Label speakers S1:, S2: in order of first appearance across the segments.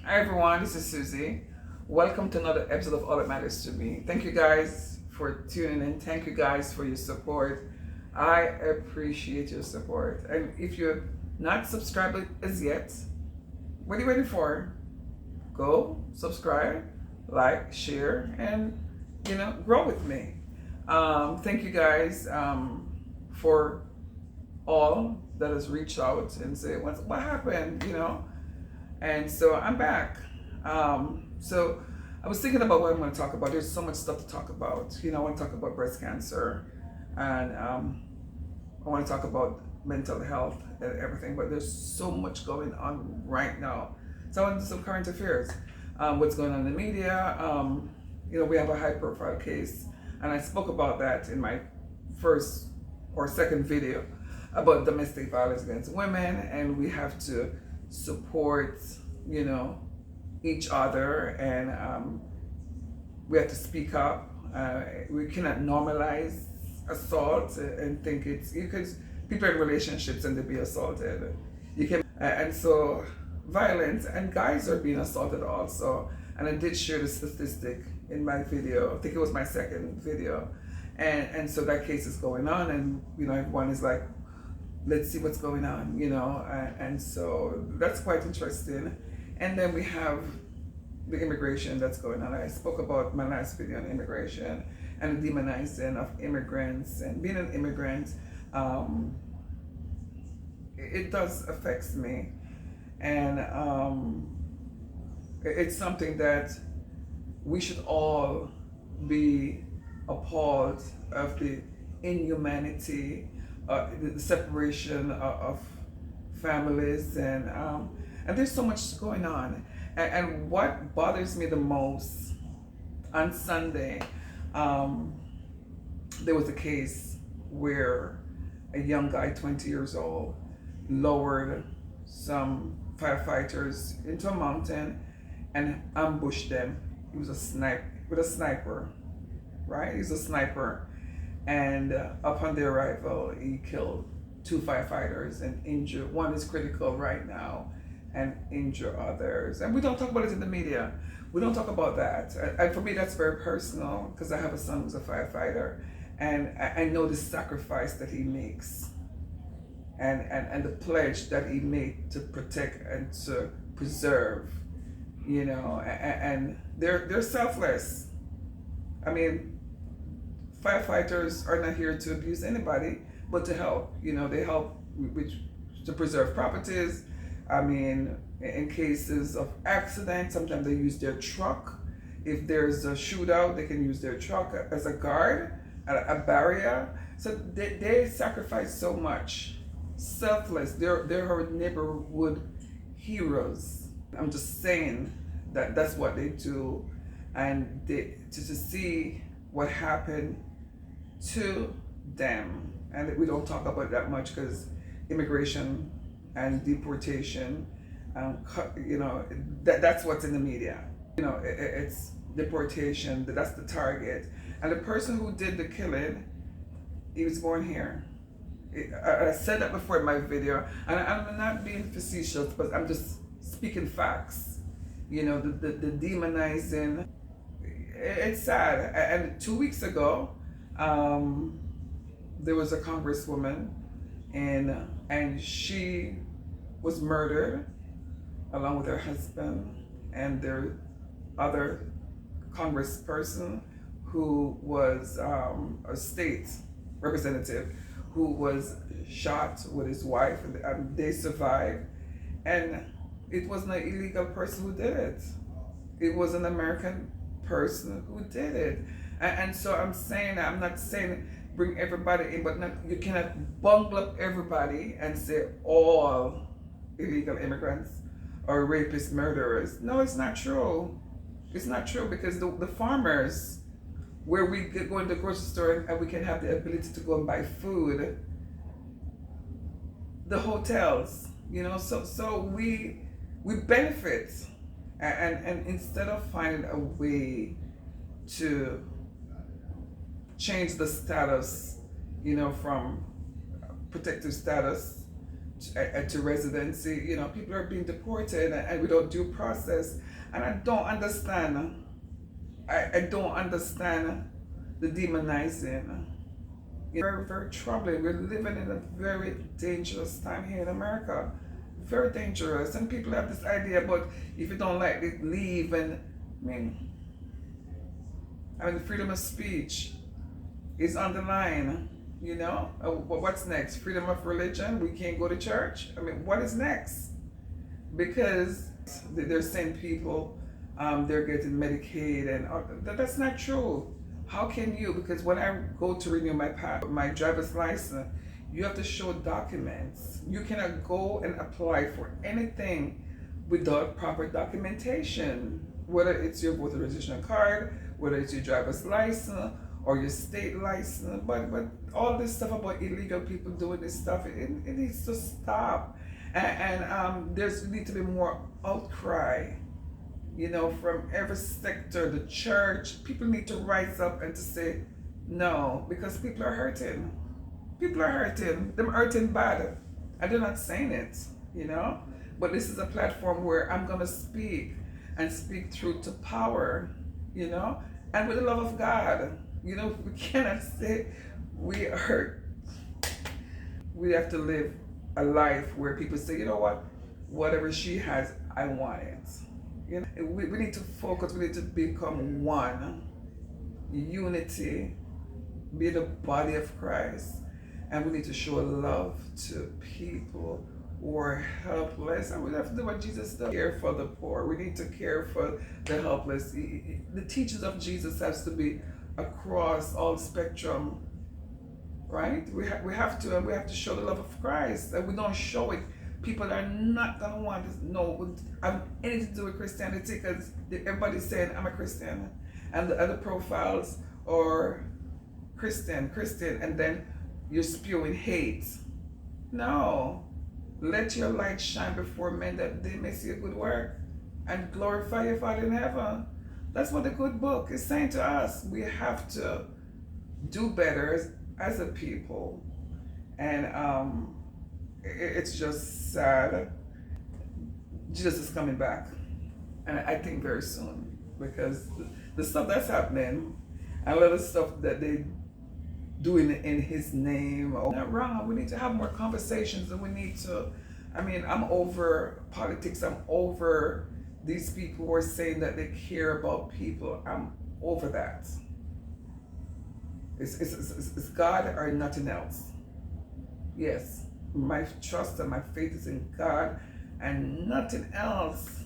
S1: Hi everyone, this is Susie. Welcome to another episode of All That Matters to Me. Thank you guys for tuning in. Thank you guys for your support. I appreciate your support. And if you're not subscribed as yet, what are you waiting for? Go subscribe, like, share, and grow with me. Thank you guys for all that has reached out and say what happened. And so I'm back. So I was thinking about what I'm going to talk about. There's so much stuff to talk about. I want to talk about breast cancer, and I want to talk about mental health and everything. But there's so much going on right now. So I want to do some current affairs. What's going on in the media? We have a high-profile case, and I spoke about that in my first or second video about domestic violence against women, and we have to support each other, and we have to speak up. We cannot normalize assault and think it's because people in relationships and they be assaulted. You can and so violence, and guys are being assaulted also. And I did share the statistic in my video. I think it was my second video, and so that case is going on, and everyone is like, let's see what's going on, and so that's quite interesting. And then we have the immigration that's going on. I spoke about my last video on immigration and the demonizing of immigrants and being an immigrant. It does affect me, and it's something that we should all be appalled of the inhumanity, the separation of families, and there's so much going on. And what bothers me the most, on Sunday, there was a case where a young guy, 20 years old, lowered some firefighters into a mountain and ambushed them. He was a sniper, right? He's a sniper. And upon their arrival, he killed 2 firefighters and injured. One is critical right now, and injure others. And we don't talk about it in the media. We don't talk about that. And for me, that's very personal because I have a son who's a firefighter, and I know the sacrifice that he makes, and the pledge that he made to protect and to preserve, and they're selfless. I mean, firefighters are not here to abuse anybody, but to help. They help to preserve properties. I mean, in cases of accidents, sometimes they use their truck. If there's a shootout, they can use their truck as a guard, a barrier. So they sacrifice so much. Selfless. They're our neighborhood heroes. I'm just saying that's what they do. And to see what happened to them. And we don't talk about that much because immigration and deportation, that's what's in the media. It's deportation, that's the target. And the person who did the killing, he was born here. I said that before in my video, and I'm not being facetious, but I'm just speaking facts. The demonizing, it's sad. And 2 weeks ago, there was a congresswoman, and she was murdered along with her husband and their other congressperson who was a state representative who was shot with his wife, and they survived. And it wasn't an illegal person who did it. It was an American person who did it. And so I'm not saying bring everybody in, but you cannot bungle up everybody and say all illegal immigrants or rapists, murderers. No, it's not true. It's not true, because the farmers, where we go in the grocery store and we can have the ability to go and buy food, the hotels, so we benefit, and instead of finding a way to change the status, from protective status to residency. You know, people are being deported and without due process, and I don't understand. I don't understand the demonizing. It's very, very troubling. We're living in a very dangerous time here in America. Very dangerous. And people have this idea about if you don't like it, leave. And I mean, freedom of speech is on the line. You know, what's next? Freedom of religion? We can't go to church? I mean, what is next? Because they're saying people, they're getting Medicaid, and that's not true. How can you? Because when I go to renew my driver's license, you have to show documents. You cannot go and apply for anything without proper documentation, whether it's your voter registration card, whether it's your driver's license or your state license. But all this stuff about illegal people doing this stuff, it needs to stop. And there's need to be more outcry, you know, from every sector, the church. People need to rise up and to say no, because people are hurting. People are hurting. They're hurting bad. And they're not saying it, you know. But this is a platform where I'm going to speak and speak truth to power, you know, and with the love of God. You know, we cannot say we are, we have to live a life where people say, you know what, whatever she has, I want it. You know, we need to focus, we need to become one, unity, be the body of Christ, and we need to show love to people who are helpless, and we have to do what Jesus does. Care for the poor, we need to care for the helpless. The teachings of Jesus has to be across all spectrum, right? We have to show the love of Christ, and we don't show it, people are not gonna want to know anything to do with Christianity, because everybody's saying I'm a Christian, and the other profiles are Christian, and then you're spewing hate. No, let your light shine before men, that they may see a good work and glorify your Father in heaven. That's what the good book is saying to us. We have to do better as a people. And it's just sad. Jesus is coming back. And I think very soon. Because the stuff that's happening, and a lot of stuff that they do in his name, not wrong. We need to have more conversations, and we need to, I mean, I'm over politics. I'm over these people who are saying that they care about people. I'm over that. It's God or nothing else. Yes, my trust and my faith is in God and nothing else.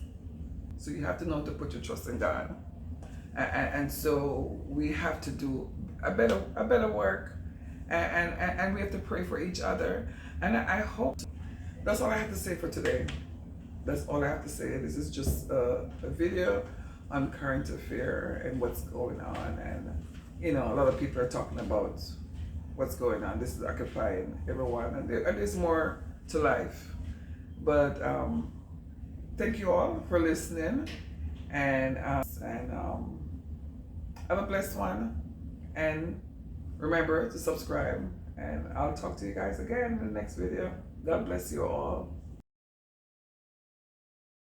S1: So you have to know to put your trust in God. And so we have to do a better work, and we have to pray for each other. And I hope, that's all I have to say for today. That's all I have to say. This is just a video on current affair and what's going on. And, you know, a lot of people are talking about what's going on. This is occupying everyone. And there's more to life. But thank you all for listening. And have a blessed one. And remember to subscribe. And I'll talk to you guys again in the next video. God bless you all.